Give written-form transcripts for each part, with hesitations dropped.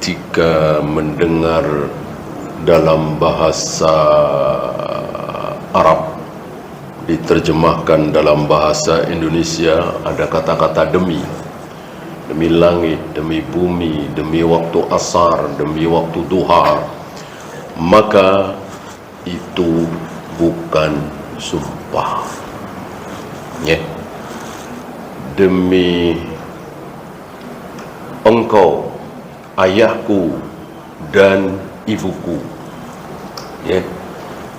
ketika mendengar dalam bahasa Arab diterjemahkan dalam bahasa Indonesia ada kata-kata demi langit, demi bumi, demi waktu asar, demi waktu duha, maka itu bukan sumpah, ya. Demi engkau, ayahku dan ibuku, ya,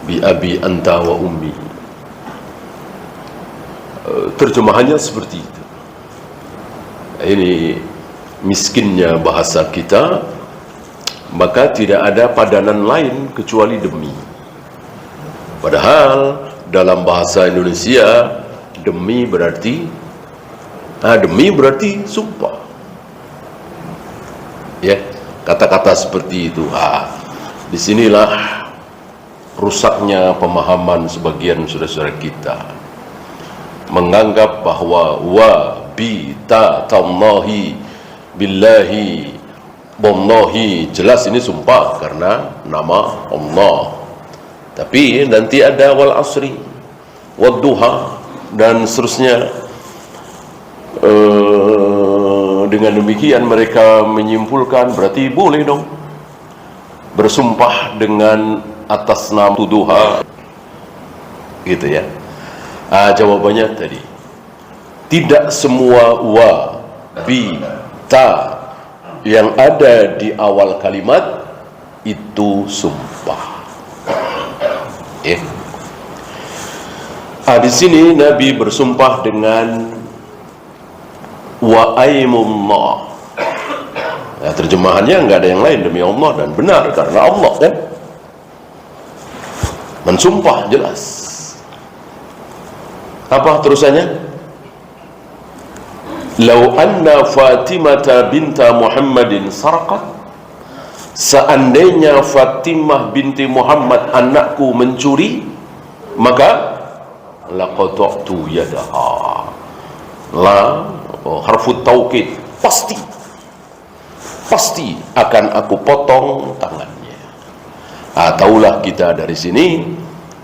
bi abi anta wa ummi. Terjemahannya seperti itu. Ini miskinnya bahasa kita, maka tidak ada padanan lain kecuali demi. Padahal dalam bahasa Indonesia demi berarti sumpah, ya, kata-kata seperti itu. Disinilah rusaknya pemahaman sebagian saudara-saudara kita, menganggap bahwa bi ta tallahi billahi wallahi, jelas ini sumpah karena nama Allah. Tapi nanti ada wal asri, wad duha dan seterusnya. Dengan demikian mereka menyimpulkan berarti boleh dong bersumpah dengan atas nama duha, gitu ya. Jawabannya tadi, tidak semua wa, bi, ta yang ada di awal kalimat itu sumpah. Di sini Nabi bersumpah dengan wa aimullah. Terjemahannya nggak ada yang lain, demi Allah, dan benar karena Allah kan mensumpah jelas. Apa terusannya? Lau anna Fatimata binta Muhammadin sarqat, seandainya Fatimah binti Muhammad anakku mencuri, maka laqata'tu yadaha. Harfu taukid, pasti akan aku potong tangannya. Taulah kita dari sini,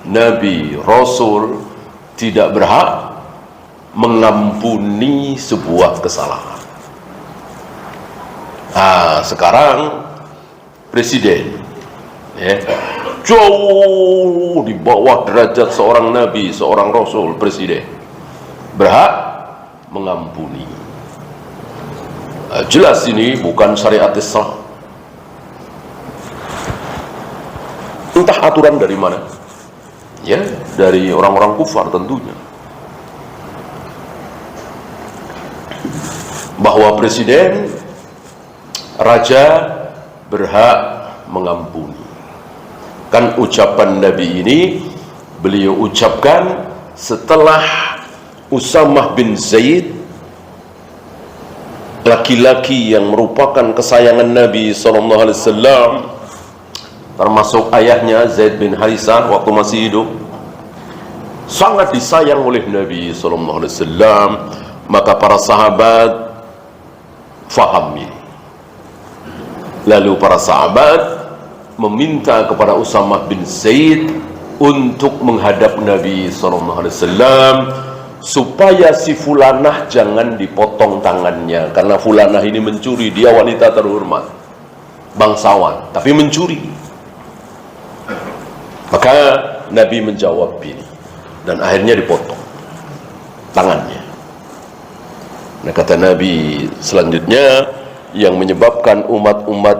Nabi Rasul tidak berhak mengampuni sebuah kesalahan. Sekarang presiden, ya, jauh di bawah derajat seorang nabi, seorang rasul, presiden berhak mengampuni. Jelas ini bukan syariat Islam. Entah aturan dari mana, ya, dari orang-orang kufar tentunya, bahwa presiden, raja berhak mengampuni. Kan ucapan Nabi ini beliau ucapkan setelah Usamah bin Zaid, laki-laki yang merupakan kesayangan Nabi SAW, termasuk ayahnya Zaid bin Harisah waktu masih hidup, sangat disayang oleh Nabi SAW. Maka para sahabat faham ini. Lalu para sahabat meminta kepada Usamah bin Zaid untuk menghadap Nabi SAW supaya si fulanah jangan dipotong tangannya, karena fulanah ini mencuri, dia wanita terhormat, bangsawan, tapi mencuri. Maka Nabi menjawab ini, dan akhirnya dipotong tangannya. Nah, kata Nabi selanjutnya, yang menyebabkan umat-umat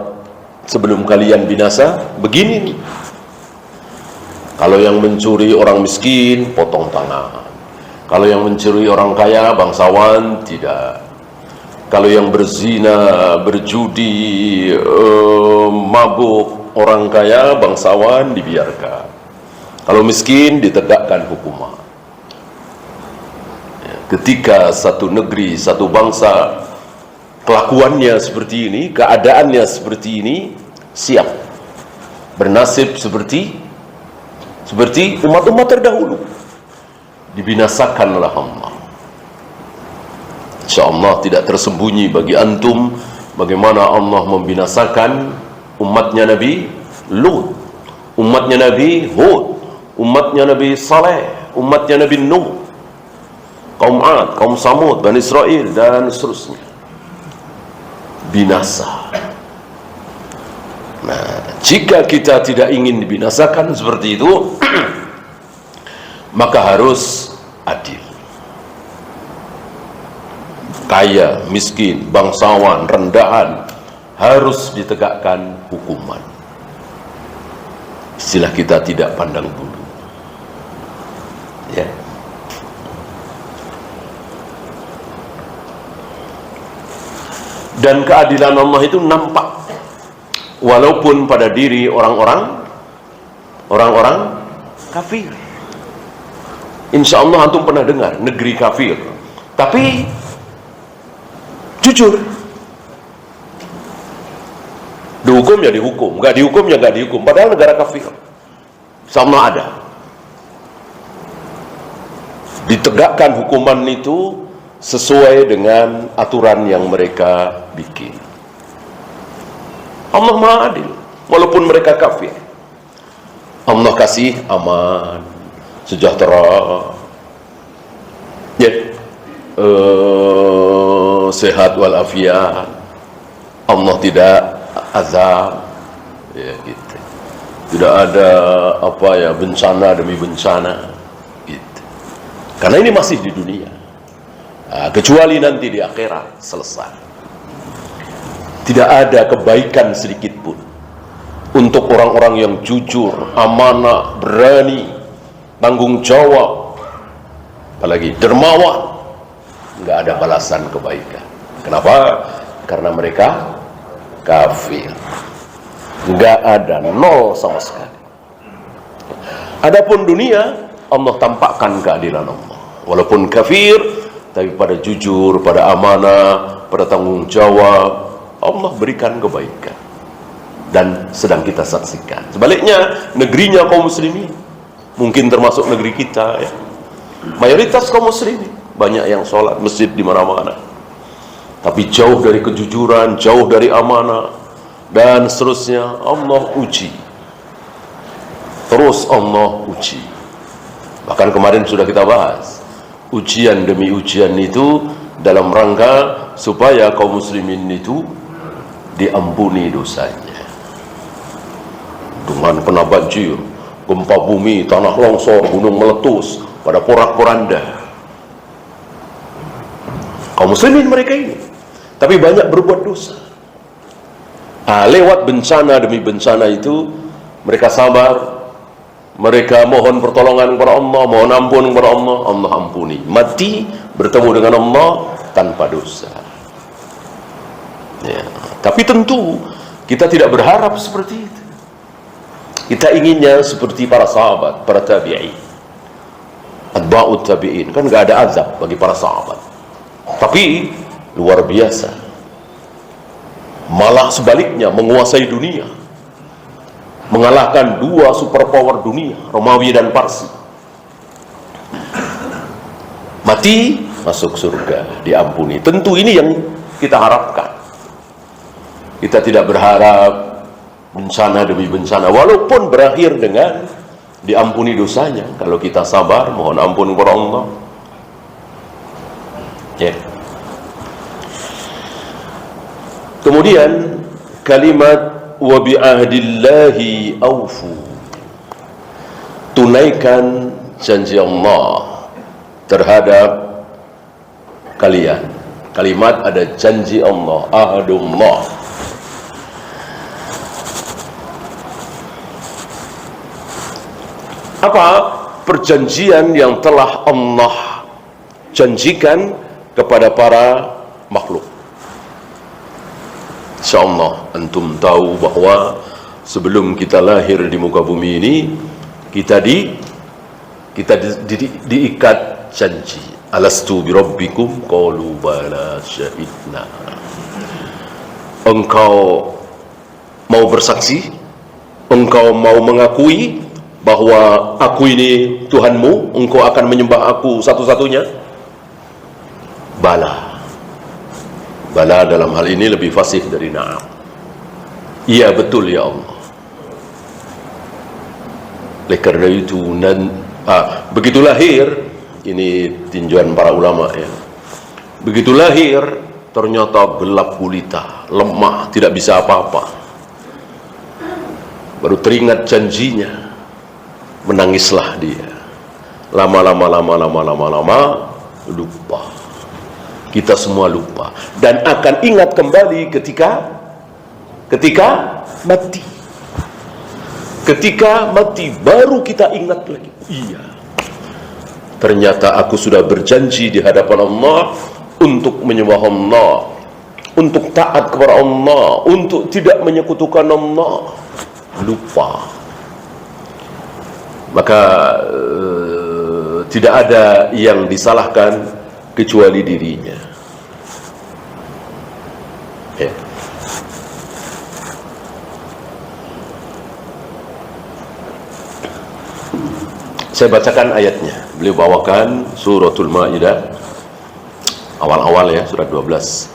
sebelum kalian binasa begini nih. Kalau yang mencuri orang miskin, potong tangan. Kalau yang mencuri orang kaya, bangsawan, tidak. Kalau yang berzina, berjudi, mabuk, orang kaya, bangsawan, dibiarkan. Kalau miskin, ditegakkan hukuman. Ketika satu negeri, satu bangsa kelakuannya seperti ini, keadaannya seperti ini, siap bernasib seperti umat-umat terdahulu, dibinasakan oleh Allah. InsyaAllah tidak tersembunyi bagi antum Bagaimana Allah membinasakan umatnya Nabi Lut, umatnya Nabi Hud, umatnya Nabi Saleh, umatnya Nabi Nuh, kaum Ad, kaum Samud, Bani Israel, dan seterusnya. Binasa. Nah, jika kita tidak ingin dibinasakan seperti itu, maka harus adil. Kaya, miskin, bangsawan, rendahan, harus ditegakkan hukuman. Istilah kita tidak pandang bulu. Ya. Dan keadilan Allah itu nampak walaupun pada diri orang-orang kafir. Insya Allah antum pernah dengar negeri kafir, tapi jujur, dihukum ya dihukum, nggak dihukum ya nggak dihukum, padahal negara kafir. Sama ada ditegakkan hukuman itu sesuai dengan aturan yang mereka bikin. Allah Maha Adil walaupun mereka kafir. Allah kasih aman, sejahtera, ya, sehat walafiat. Allah tidak azab, ya gitu. Tidak ada bencana demi bencana, gitu. Karena ini masih di dunia. Nah, kecuali nanti di akhirat selesai. Tidak ada kebaikan sedikit pun untuk orang-orang yang jujur, amanah, berani, tanggung jawab, apalagi dermawan. Nggak ada balasan kebaikan. Kenapa? Karena mereka kafir. Nggak ada, nol sama sekali. Adapun dunia, Allah tampakkan keadilan Allah. Walaupun kafir, tapi pada jujur, pada amanah, pada tanggung jawab, Allah berikan kebaikan. Dan sedang kita saksikan. Sebaliknya, negerinya kaum muslimin, mungkin termasuk negeri kita, ya, mayoritas kaum muslimin, banyak yang sholat masjid di mana-mana, tapi jauh dari kejujuran, jauh dari amanah, dan seterusnya. Allah uji, terus Allah uji. Bahkan kemarin sudah kita bahas, ujian demi ujian itu dalam rangka supaya kaum muslimin itu diampuni dosanya. Dengan kena banjir, gempa bumi, tanah longsor, gunung meletus, pada porak-poranda, kaum muslimin mereka ini, tapi banyak berbuat dosa. Lewat bencana demi bencana itu, mereka sabar, mereka mohon pertolongan kepada Allah, mohon ampun kepada Allah, Allah ampuni. Mati bertemu dengan Allah tanpa dosa. Ya. Tapi tentu kita tidak berharap seperti itu. Kita inginnya seperti para sahabat, para tabi'in, atba'ut tabi'in. Kan nggak ada azab bagi para sahabat, tapi luar biasa. Malah sebaliknya menguasai dunia, mengalahkan dua superpower dunia, Romawi dan Parsi. Mati masuk surga, diampuni. Tentu ini yang kita harapkan. Kita tidak berharap bencana demi bencana, walaupun berakhir dengan diampuni dosanya kalau kita sabar, mohon ampun kepada Allah. Ya. Kemudian kalimat wa bi'ahdillahi awfu, tunaikan janji Allah terhadap kalian. Kalimat ada janji Allah, ahadullah. Apa perjanjian yang telah Allah janjikan kepada para makhluk? Insyaallah antum tahu bahwa sebelum kita lahir di muka bumi ini, kita diikat janji. Alastu bi rabbikum qalu bala syahidna. Engkau mau bersaksi? Engkau mau mengakui bahwa aku ini Tuhanmu, engkau akan menyembah aku satu-satunya? Bala, Bala dalam hal ini lebih fasih dari na'am. Iya betul ya Allah. Oleh karena itu begitu lahir, ini tinjauan para ulama ya, begitu lahir ternyata gelap gulita, lemah, tidak bisa apa-apa. Baru teringat janjinya, menangislah dia. Lama lupa. Kita semua lupa dan akan ingat kembali ketika mati. Ketika mati baru kita ingat lagi. Iya, ternyata aku sudah berjanji di hadapan Allah untuk menyembah Allah, untuk taat kepada Allah, untuk tidak menyekutukan Allah. Lupa. Maka tidak ada yang disalahkan kecuali dirinya. Ya. Saya bacakan ayatnya. Beliau bawakan suratul Maidah awal-awal ya, surat 12.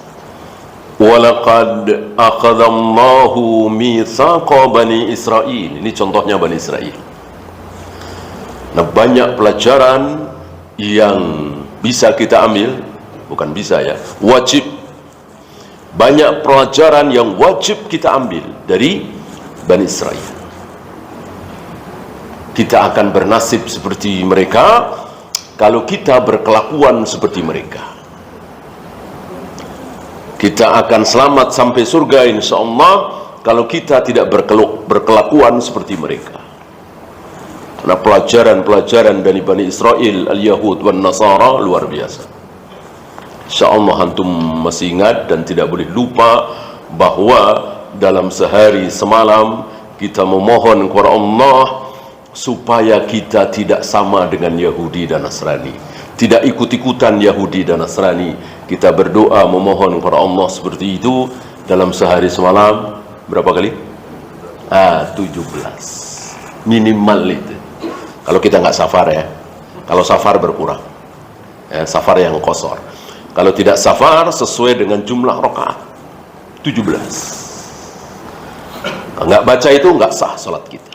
Walaqad akhadallahu mitsaqa bani Israil. Ini contohnya Bani Israil. Nah, banyak pelajaran yang bisa kita ambil, bukan bisa ya, wajib. Banyak pelajaran yang wajib kita ambil dari Bani Israil. Kita akan bernasib seperti mereka kalau kita berkelakuan seperti mereka. Kita akan selamat sampai surga insyaallah kalau kita tidak berkelakuan seperti mereka. Karena pelajaran-pelajaran dari Bani Israel, Al-Yahud wan Nasara luar biasa. Insyaallah antum masih ingat dan tidak boleh lupa bahwa dalam sehari semalam kita memohon kepada Allah supaya kita tidak sama dengan Yahudi dan Nasrani, tidak ikut-ikutan Yahudi dan Nasrani. Kita berdoa memohon kepada Allah seperti itu dalam sehari semalam berapa kali? 17 minimal itu. Kalau kita nggak safar ya, kalau safar berkurang ya, safar yang qasar. Kalau tidak safar sesuai dengan jumlah rakaat 17. Nggak baca itu nggak sah salat kita.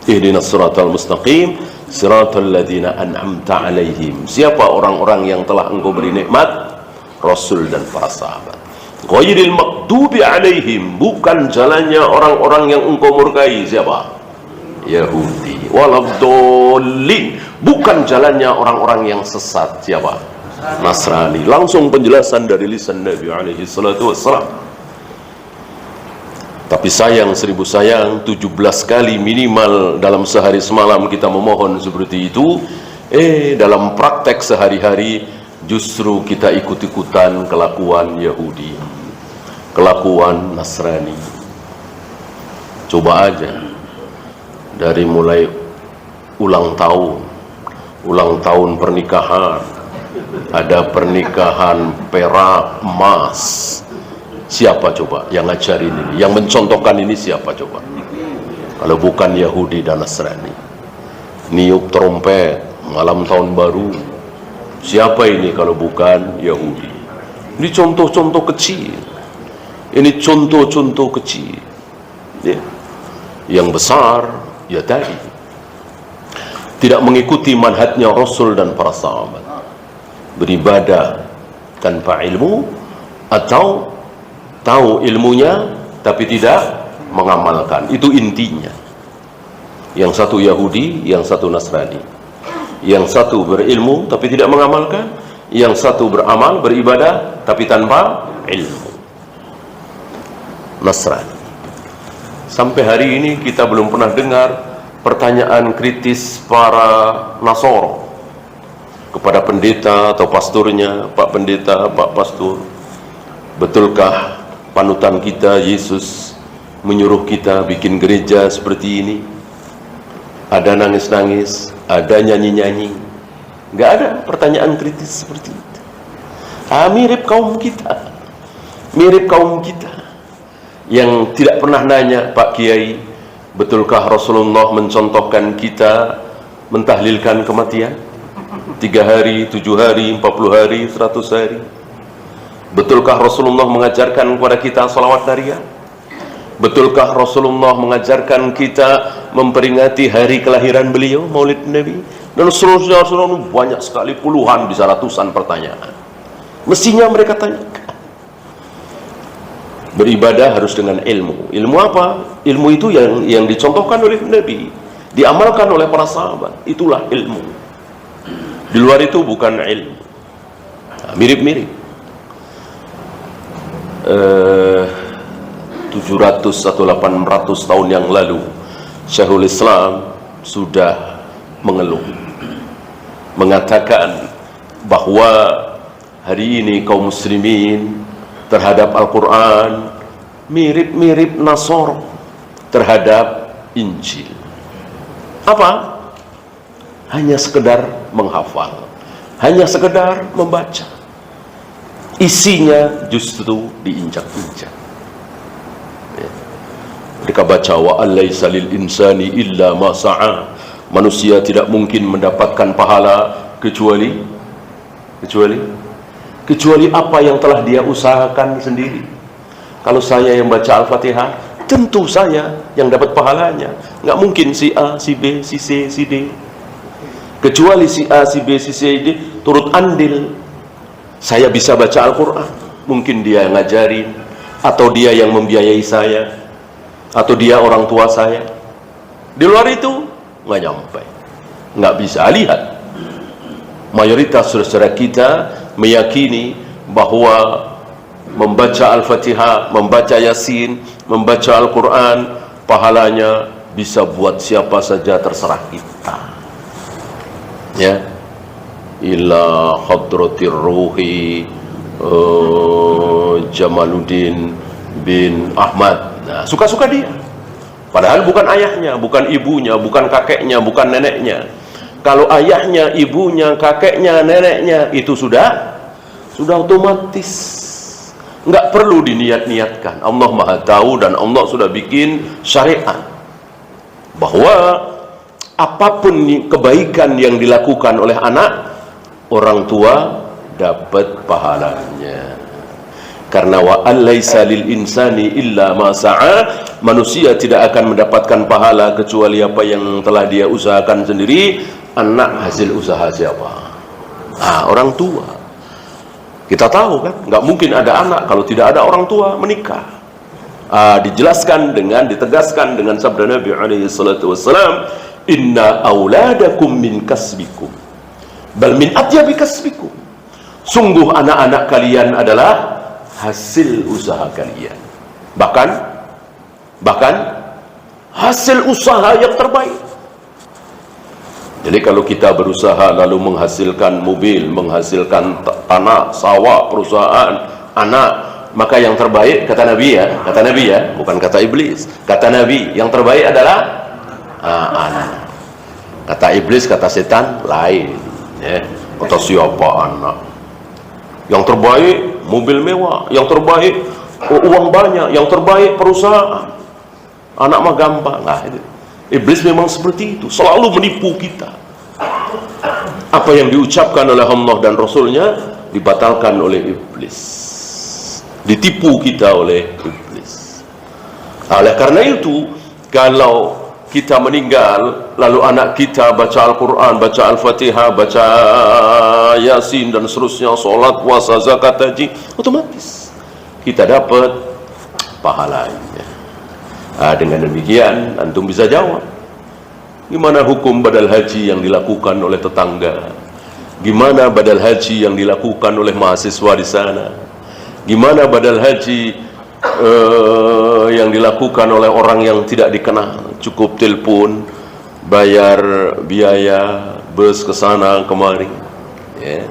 Ihdinas siratal mustaqim siratal ladzina an'amta alaihim. Siapa orang-orang yang telah engkau beri nikmat? Rasul dan para sahabat. Ghairil maghdubi alaihim, bukan jalannya orang-orang yang engkau murkai. Siapa? Yahudi. Waladhdallin, bukan jalannya orang-orang yang sesat. Siapa? Nasrani. Langsung penjelasan dari lisan Nabi alaihi salatu wassalam. Tapi sayang, 1000 sayang, 17 kali minimal dalam sehari semalam kita memohon seperti itu. Dalam praktek sehari-hari justru kita ikut-ikutan kelakuan Yahudi, kelakuan Nasrani. Coba aja, dari mulai ulang tahun pernikahan, ada pernikahan perak, emas. Siapa coba yang ngajarin ini, yang mencontohkan ini siapa coba? Kalau bukan Yahudi dan Nasrani. Niup trompet malam tahun baru, siapa ini kalau bukan Yahudi? Ini contoh-contoh kecil. Ini contoh-contoh kecil ya. Yang besar ya tadi tidak mengikuti manhajnya Rasul dan para sahabat, beribadah tanpa ilmu, atau tahu ilmunya tapi tidak mengamalkan. Itu intinya. Yang satu Yahudi, yang satu Nasrani. Yang satu berilmu tapi tidak mengamalkan, yang satu beramal, beribadah tapi tanpa ilmu. Nasrani. Sampai hari ini kita belum pernah dengar pertanyaan kritis para Nasoro kepada pendeta atau pasturnya. Pak pendeta, Pak pastur, betulkah panutan kita Yesus menyuruh kita bikin gereja seperti ini? Ada nangis-nangis, ada nyanyi-nyanyi. Nggak ada pertanyaan kritis seperti itu. Mirip kaum kita, mirip kaum kita yang tidak pernah nanya, Pak Kiai, betulkah Rasulullah mencontohkan kita mentahlilkan kematian 3 hari, 7 hari, 40 hari, 100 hari? Betulkah Rasulullah mengajarkan kepada kita salawat nariyah? Betulkah Rasulullah mengajarkan kita memperingati hari kelahiran beliau, Maulid Nabi? Dan seterusnya, banyak sekali, puluhan, bisa ratusan pertanyaan. Mestinya mereka tanyakan. Beribadah harus dengan ilmu. Ilmu apa? Ilmu itu yang dicontohkan oleh Nabi, diamalkan oleh para sahabat. Itulah ilmu. Di luar itu bukan ilmu. Mirip-mirip. 700 atau 800 tahun yang lalu, Syekhul Islam sudah mengeluh, mengatakan bahwa hari ini kaum muslimin terhadap Al-Quran mirip-mirip Nasor terhadap Injil. Apa? Hanya sekedar menghafal, hanya sekedar membaca. Isinya justru diinjak-injak. Mereka baca wa alaysa lil insani illa ma sa'a. Manusia tidak mungkin mendapatkan pahala kecuali apa yang telah dia usahakan sendiri. Kalau saya yang baca Al-Fatihah, tentu saya yang dapat pahalanya. Nggak mungkin si A, si B, si C, si D. Kecuali si A, si B, si C, D turut andil. Saya bisa baca Al-Quran, mungkin dia yang ngajarin, atau dia yang membiayai saya, atau dia orang tua saya. Di luar itu nggak nyampe, nggak bisa. Lihat, mayoritas saudara kita meyakini bahwa membaca Al-Fatihah, membaca Yasin, membaca Al-Quran, pahalanya bisa buat siapa saja, terserah kita. Ya, ila hadratir ruhi Jamaluddin bin Ahmad. Nah, suka-suka dia. Padahal bukan ayahnya, bukan ibunya, bukan kakeknya, bukan neneknya. Kalau ayahnya, ibunya, kakeknya, neneknya, itu sudah otomatis. Nggak perlu diniat-niatkan. Allah Maha Tahu dan Allah sudah bikin syariat bahwa apapun kebaikan yang dilakukan oleh anak, orang tua dapat pahalanya. Karena wa alaysa lil insani illa ma sa'a, manusia tidak akan mendapatkan pahala kecuali apa yang telah dia usahakan sendiri. Anak hasil usaha siapa? Orang tua. Kita tahu kan, nggak mungkin ada anak kalau tidak ada orang tua menikah. Dijelaskan ditegaskan dengan sabda Nabi alaihi salatu wassalam, inna auladakum min kasbikum bal min atyabi kasbikum. Sungguh anak-anak kalian adalah hasil usaha kalian, bahkan hasil usaha yang terbaik. Jadi kalau kita berusaha lalu menghasilkan mobil, menghasilkan tanah, sawah, perusahaan, anak, maka yang terbaik kata Nabi ya, bukan kata iblis. Kata Nabi, yang terbaik adalah anak. Kata iblis, kata setan lain. Ya, kata siapa anak? Yang terbaik mobil mewah, yang terbaik uang banyak, yang terbaik perusahaan. Anak mah gampang. Nah, itu. Iblis memang seperti itu, selalu menipu kita. Apa yang diucapkan oleh Allah dan Rasulnya dibatalkan oleh iblis, ditipu kita oleh iblis. Oleh karena itu, kalau kita meninggal lalu anak kita baca Al-Quran, baca Al-Fatihah, baca Yasin dan seterusnya, sholat, puasa, zakat, haji, otomatis kita dapat pahalanya. Dengan demikian antum bisa jawab, gimana hukum badal haji yang dilakukan oleh tetangga? Gimana badal haji yang dilakukan oleh mahasiswa di sana? Gimana badal haji yang dilakukan oleh orang yang tidak dikenal? Cukup telepon, bayar biaya bus ke sana kemari. Ya.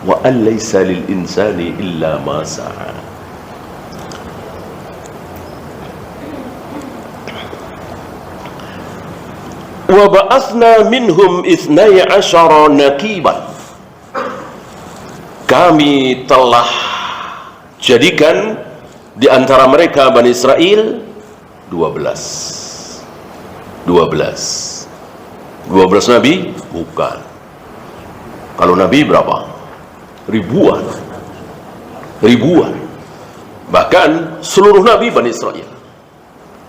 Wa alaysa lil insani illa ma sa'a. Wa ba'athna minhum 12 naqiban. Kami telah jadikan di antara mereka Bani Israel 12 nabi? Bukan. Kalau nabi berapa? Ribuan. ribuan. Bahkan seluruh nabi Bani Israel.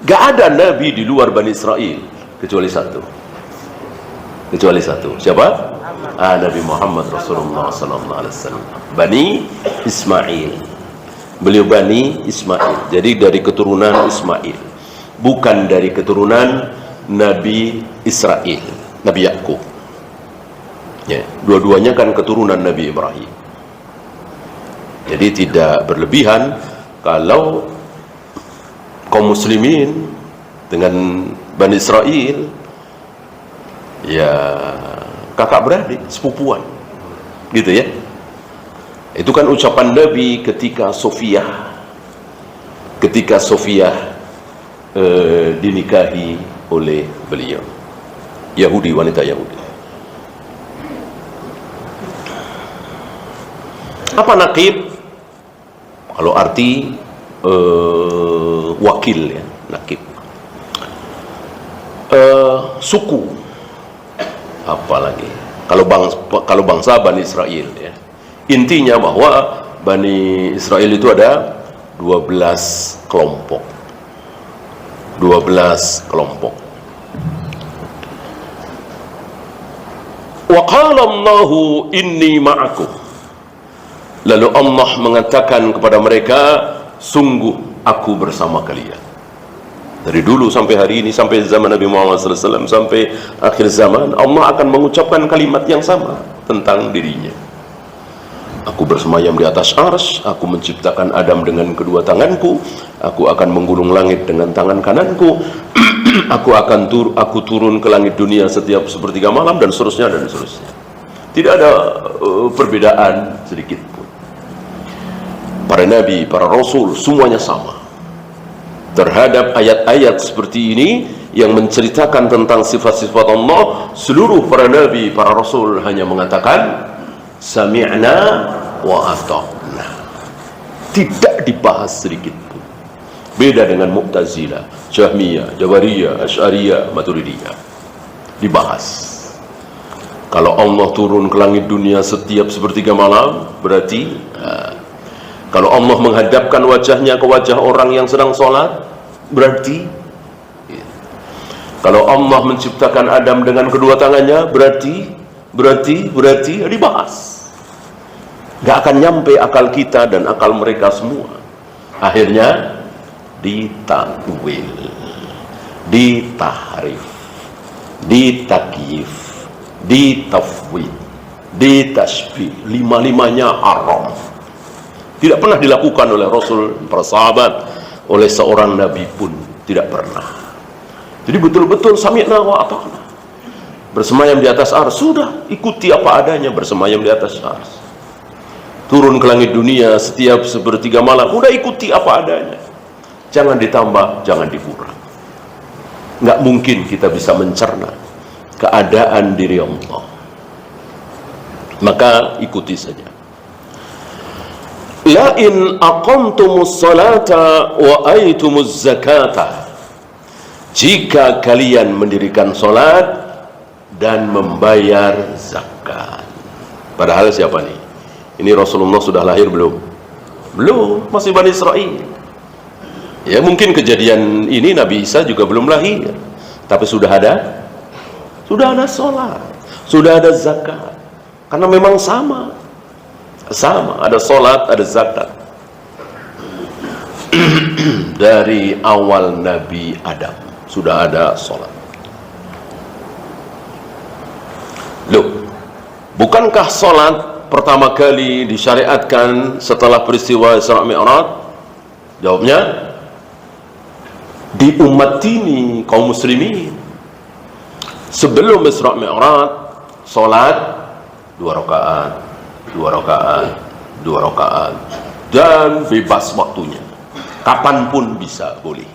Gak ada nabi di luar Bani Israel kecuali satu. Siapa? Nabi Muhammad Rasulullah sallallahu alaihi wasallam. Bani Ismail. Beliau Bani Ismail. Jadi dari keturunan Ismail. Bukan dari keturunan Nabi Israel, Nabi Yakub. Ya, dua-duanya kan keturunan Nabi Ibrahim. Jadi tidak berlebihan kalau kaum muslimin dengan Bani Israel ya kakak beradik, sepupuan, gitu ya. Itu kan ucapan Nabi ketika Sofiyah dinikahi oleh beliau, Yahudi, wanita Yahudi. Apa nakib? Kalau arti wakil ya, nakib. Suku, apalagi kalau bangsa Bani Israel ya. Intinya bahwa Bani Israel itu ada 12 kelompok. 12 kelompok. Wa qala Allahu inni ma'akum. Lalu Allah mengatakan kepada mereka, sungguh aku bersama kalian. Dari dulu sampai hari ini, sampai zaman Nabi Muhammad SAW, sampai akhir zaman, Allah akan mengucapkan kalimat yang sama tentang dirinya. Aku bersemayam di atas arsy, aku menciptakan Adam dengan kedua tanganku, aku akan menggulung langit dengan tangan kananku, aku turun ke langit dunia setiap sepertiga malam, dan seterusnya dan seterusnya. Tidak ada perbedaan sedikit pun. Para nabi, para rasul, semuanya sama terhadap ayat-ayat seperti ini yang menceritakan tentang sifat-sifat Allah. Seluruh para nabi, para rasul hanya mengatakan sami'na wa ata'na. Tidak dibahas sedikit pun. Beda dengan Mu'tazilah, Jahmiyah, Jabariyah, Asy'ariyah, Maturidiyah. Dibahas. Kalau Allah turun ke langit dunia setiap sepertiga malam, berarti kalau Allah menghadapkan wajahnya ke wajah orang yang sedang sholat, berarti kalau Allah menciptakan Adam dengan kedua tangannya, berarti dibahas. Gak akan nyampe akal kita dan akal mereka semua. Akhirnya ditakwil, ditahrif, ditakyif, ditafwid, ditashbih. Lima-limanya haram. Tidak pernah dilakukan oleh Rasul, para sahabat, oleh seorang nabi pun tidak pernah. Jadi betul-betul sami'na wa ata'na. Bersemayam di atas arsy, sudah ikuti apa adanya, bersemayam di atas arsy. Turun ke langit dunia setiap sepertiga malam, udah ikuti apa adanya. Jangan ditambah, jangan dikurang. Nggak mungkin kita bisa mencerna keadaan diri Allah. Maka ikuti saja. La in aqamtumus salata wa aitumuz zakata. Jika kalian mendirikan salat dan membayar zakat. Padahal siapa nih? Ini Rasulullah sudah lahir belum? Belum, masih Bani Israel. Ya mungkin kejadian ini Nabi Isa juga belum lahir, tapi sudah ada salat, sudah ada zakat. Karena memang sama, ada salat, ada zakat. Dari awal Nabi Adam sudah ada salat. Loh, bukankah salat pertama kali disyariatkan setelah peristiwa Isra Mi'raj? Jawabnya, di umat ini, kaum muslimin, sebelum Isra Mi'raj, salat 2 rakaat, dan bebas waktunya, kapanpun bisa, boleh.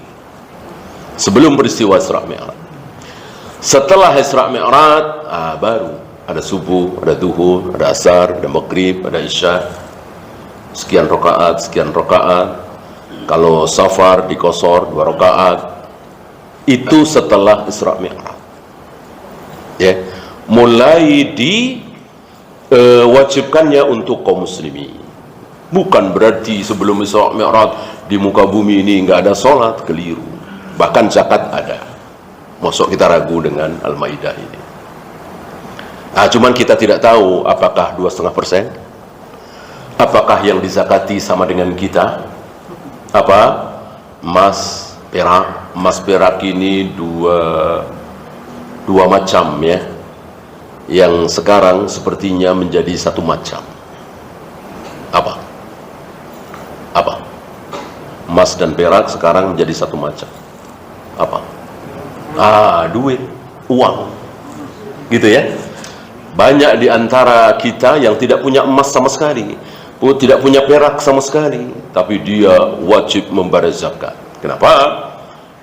Sebelum peristiwa Isra Mi'raj. Setelah Isra Mi'raj, baru ada subuh, ada duhur, ada asar, ada maghrib, ada isya, sekian rakaat. Kalau safar dikosor 2 rakaat. Itu setelah Isra Mi'raj. Ya, mulai diwajibkannya untuk kaum muslimin. Bukan berarti sebelum Isra Mi'raj di muka bumi ini nggak ada sholat, keliru. Bahkan zakat ada. Masuk kita ragu dengan Al-Maidah ini. Nah, cuman kita tidak tahu apakah 2,5%, apakah yang dizakati sama dengan kita, apa emas, perak. Emas perak ini dua macam ya, yang sekarang sepertinya menjadi satu macam. Apa emas dan perak sekarang menjadi satu macam. Apa? Duit, uang, gitu ya. Banyak di antara kita yang tidak punya emas sama sekali, tidak punya perak sama sekali, tapi dia wajib membayar zakat. Kenapa?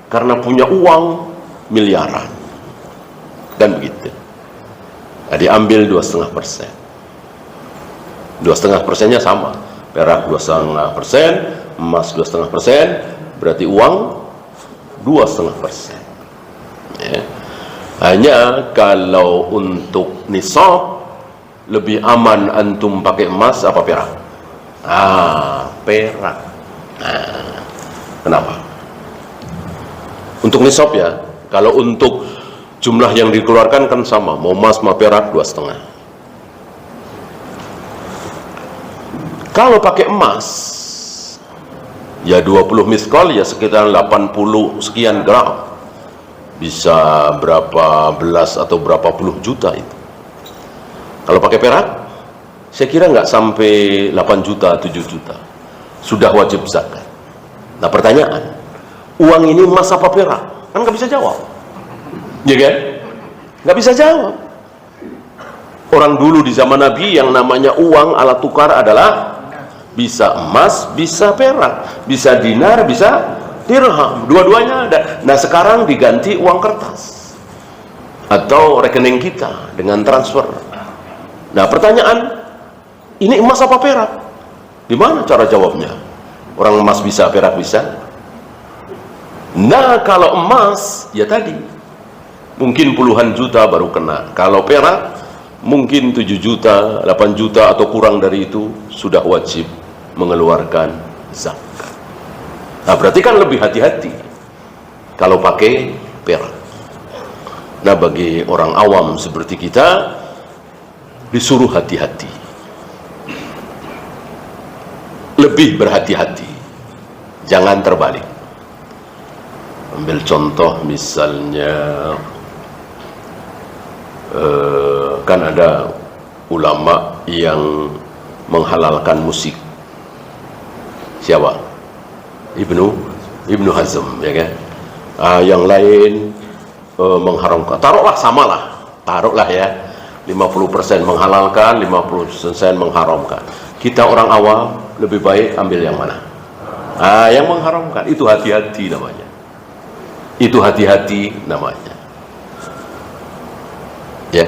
Karena punya uang miliaran, dan begitu. Nah, diambil 2,5%. 2,5%-nya sama, perak 2,5%, emas 2,5%, berarti uang 2,5%. Ya. Hanya kalau untuk nisab lebih aman antum pakai emas apa perak? Perak. Kenapa? Untuk nisab ya. Kalau untuk jumlah yang dikeluarkan kan sama, mau emas mau perak 2,5. Kalau pakai emas ya 20 miskol ya sekitar 80 sekian gram. Bisa berapa belas atau berapa puluh juta itu. Kalau pakai perak saya kira nggak sampai 8 juta, 7 juta sudah wajib zakat. Nah pertanyaan, uang ini emas apa perak? Kan nggak bisa jawab, ya kan? Nggak bisa jawab. Orang dulu di zaman Nabi yang namanya uang alat tukar adalah bisa emas, bisa perak, bisa dinar, bisa dirham, dua-duanya ada. Nah sekarang diganti uang kertas atau rekening kita dengan transfer. Nah pertanyaan, ini emas apa perak? Gimana cara jawabnya? Orang emas bisa, perak bisa. Nah kalau emas ya tadi mungkin puluhan juta baru kena. Kalau perak mungkin 7 juta, 8 juta atau kurang dari itu sudah wajib mengeluarkan zakat. Nah berarti kan lebih hati-hati kalau pakai perak. Nah bagi orang awam seperti kita disuruh hati-hati, lebih berhati-hati, jangan terbalik. Ambil contoh misalnya kan ada ulama yang menghalalkan musik. Siapa? Ibnu Hazm, ya kan? Yang lain mengharamkan. Taruhlah samalah, taruhlah ya, 50% menghalalkan, 50% mengharamkan. Kita orang awam lebih baik ambil yang mana? Yang mengharamkan. Itu hati-hati namanya. Itu hati-hati namanya. Ya.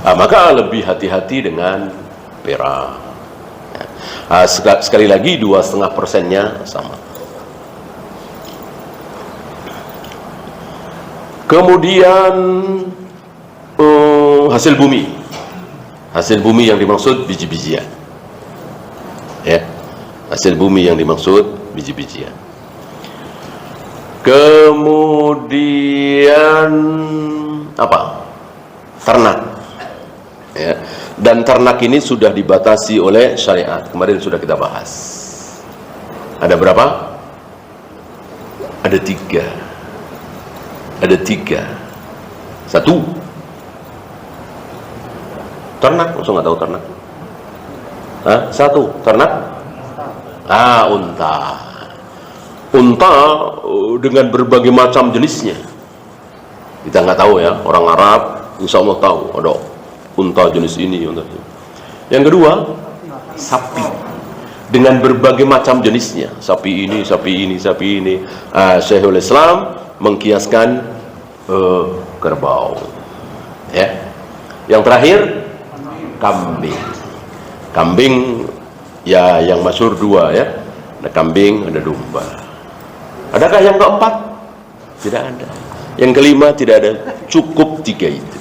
Maka lebih hati-hati dengan perak. Sekali lagi 2,5%-nya sama. Kemudian hasil bumi yang dimaksud biji-bijian, ya, hasil bumi yang dimaksud biji-bijian. Kemudian apa? Ternak, ya. Dan ternak ini sudah dibatasi oleh syariat. Kemarin sudah kita bahas. Ada berapa? Ada 3. Ada 3. 1, ternak. Langsung nggak tahu ternak? 1, ternak. Unta. Unta dengan berbagai macam jenisnya. Kita nggak tahu ya. Orang Arab insya Allah tahu. Ada unta jenis ini, unta ini. Yang kedua, sapi dengan berbagai macam jenisnya. Sapi ini, sapi ini, sapi ini. Syekhul Islam mengkiaskan kerbau. Ya. Yang terakhir, kambing. Kambing ya yang masyhur 2 ya. Ada kambing, ada domba. Adakah yang keempat? Tidak ada. Yang kelima tidak ada. Cukup 3 itu.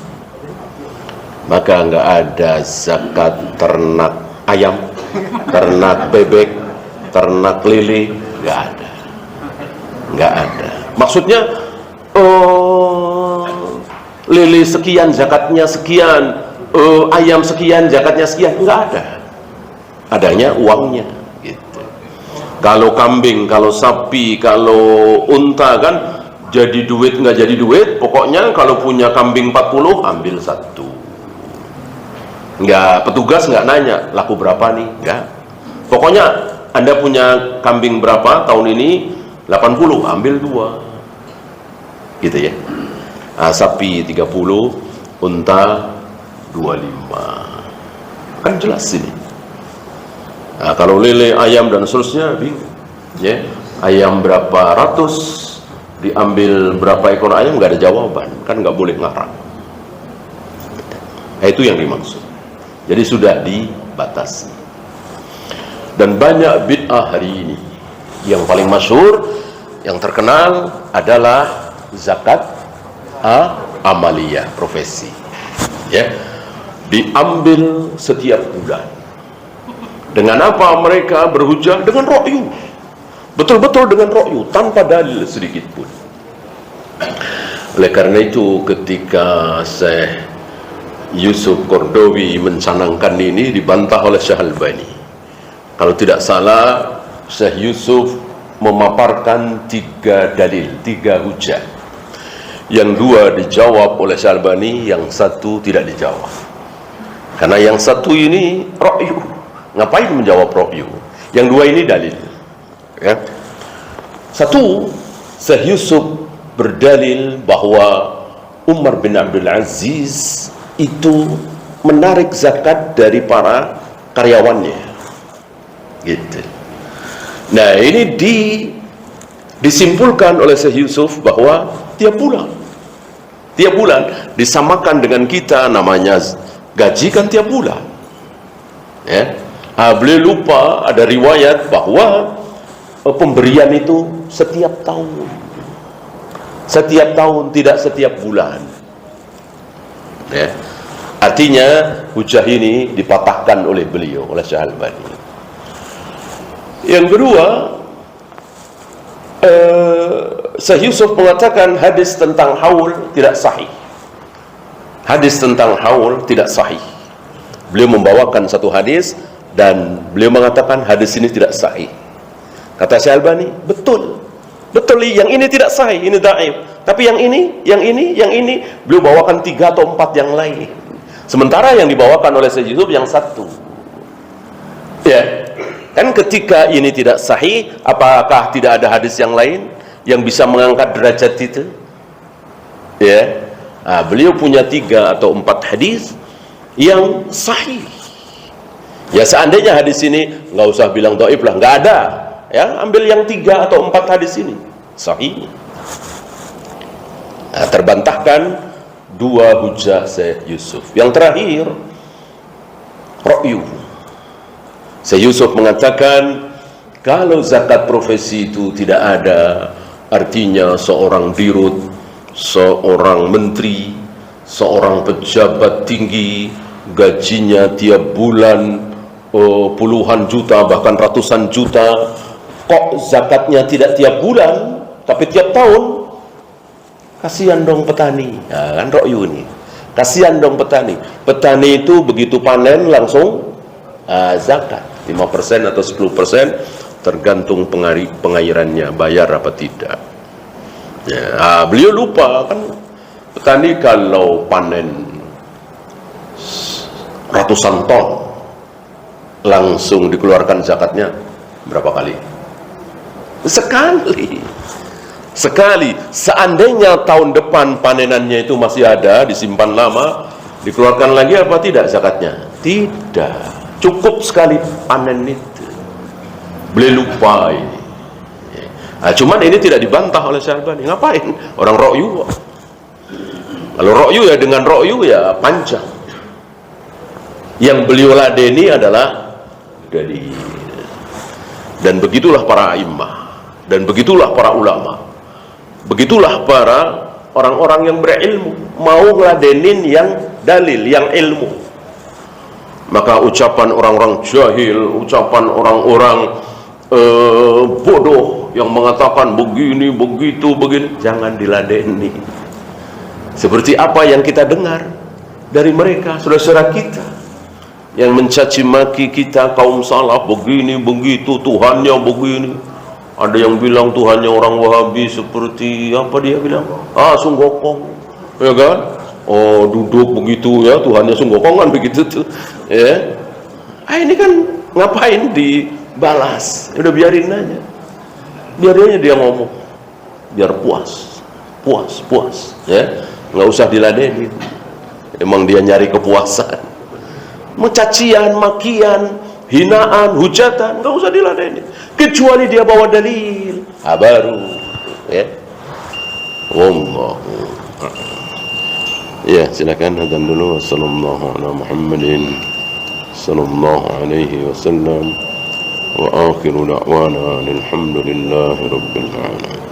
maka nggak ada zakat ternak ayam, ternak bebek, ternak lele, nggak ada. Nggak ada. Maksudnya lele sekian zakatnya sekian, ayam sekian zakatnya sekian, nggak ada. Adanya uangnya gitu. Kalau kambing, kalau sapi, kalau unta kan jadi duit nggak jadi duit, pokoknya kalau punya kambing 40 ambil satu. Nggak, petugas nggak nanya laku berapa nih, nggak. Pokoknya Anda punya kambing berapa tahun ini, 80, ambil 2 gitu ya. Sapi 30, unta 25, kan jelas ini. Kalau lele, ayam dan seterusnya bingung ya. Ayam berapa ratus, diambil berapa ekor ayam, nggak ada jawaban, kan nggak boleh ngarang. Itu yang dimaksud. Jadi sudah dibatasi. Dan banyak bid'ah hari ini. Yang paling masyhur, yang terkenal adalah zakat amaliyah, profesi ya, diambil setiap bulan. Dengan apa mereka berhujah? Dengan ra'yu, betul-betul dengan ra'yu, tanpa dalil sedikit pun. Oleh karena itu ketika Syekh Yusuf Qaradawi mencanangkan ini, dibantah oleh Syekh Albani. Kalau tidak salah, Syekh Yusuf memaparkan 3 dalil, 3 hujah. Yang 2 dijawab oleh Syekh Albani, yang 1 tidak dijawab. Karena yang 1 ini ra'yu, ngapain menjawab ra'yu? Yang 2 ini dalil ya. 1, Syekh Yusuf berdalil bahwa Umar bin Abdul Aziz itu menarik zakat dari para karyawannya gitu. Nah ini disimpulkan oleh Syekh Yusuf bahwa tiap bulan disamakan dengan kita, namanya gaji kan tiap bulan ya. Beliau lupa ada riwayat bahwa pemberian itu setiap tahun, tidak setiap bulan ya. Artinya hujah ini dipatahkan oleh beliau, oleh Syekh Albani. Yang kedua, Syekh Yusuf mengatakan hadis tentang haul tidak sahih. Hadis tentang haul tidak sahih. Beliau membawakan satu hadis dan beliau mengatakan hadis ini tidak sahih. Kata Syekh Albani, betul yang ini tidak sahih, ini dhaif. Tapi yang ini beliau bawakan 3 atau 4 yang lain. Sementara yang dibawakan oleh Syekh Yusuf yang 1. Ya. Kan ketika ini tidak sahih, apakah tidak ada hadis yang lain yang bisa mengangkat derajat itu? Ya. Beliau punya 3 atau 4 hadis yang sahih. Ya seandainya hadis ini nggak usah bilang dhaif lah, nggak ada. Ya, ambil yang 3 atau 4 hadis ini sahih. Terbantahkan 2 hujah Syekh Yusuf. Yang terakhir, ra'yu. Syekh Yusuf mengatakan kalau zakat profesi itu tidak ada, artinya seorang dirut, seorang menteri, seorang pejabat tinggi, gajinya tiap bulan puluhan juta bahkan ratusan juta, kok zakatnya tidak tiap bulan tapi tiap tahun? Kasihan dong petani. Nah, kan ra'yu ini. Kasihan dong petani. Petani itu begitu panen langsung zakat 5% atau 10%, tergantung pengairannya bayar apa tidak ya. Beliau lupa kan petani kalau panen ratusan ton langsung dikeluarkan zakatnya berapa kali? Sekali. Seandainya tahun depan panenannya itu masih ada, disimpan lama, dikeluarkan lagi apa tidak zakatnya? Tidak. Cukup sekali panen itu. Beliau lupa ini. Cuman ini tidak dibantah oleh Syekh Albani. Ngapain? Orang ra'yu. Kalau ra'yu ya dengan ra'yu ya panjang. Yang beliau ladeni adalah dalil. Dan begitulah para a'immah. Dan begitulah para ulama. Begitulah para orang-orang yang berilmu. Mau ngeladenin yang dalil yang ilmu. Maka ucapan orang-orang jahil, ucapan orang-orang bodoh yang mengatakan begini, begitu, begini, jangan diladeni. Seperti apa yang kita dengar dari mereka, saudara-saudara kita yang mencaci maki kita, kaum salaf, begini, begitu, Tuhannya begini. Ada yang bilang Tuhannya orang Wahabi seperti apa dia bilang? Sunggokong, ya kan? Oh, duduk begitu ya, Tuhannya sunggokongan begitu tuh, ya. Ini kan ngapain dibalas? Udah biarin aja, biarin aja dia ngomong, biar puas, ya. Nggak usah diladenin. Emang dia nyari kepuasan. Cacian, makian, hinaan, hujatan, nggak usah diladenin. Kecuali dia bawa dalil, baru, ya. Wallahu. Ya, silakan adzan dulu. Wassallallahu ala Muhammadin sallallahu alaihi wasallam wa akhiru da'wana alhamdulillahi rabbil alamin.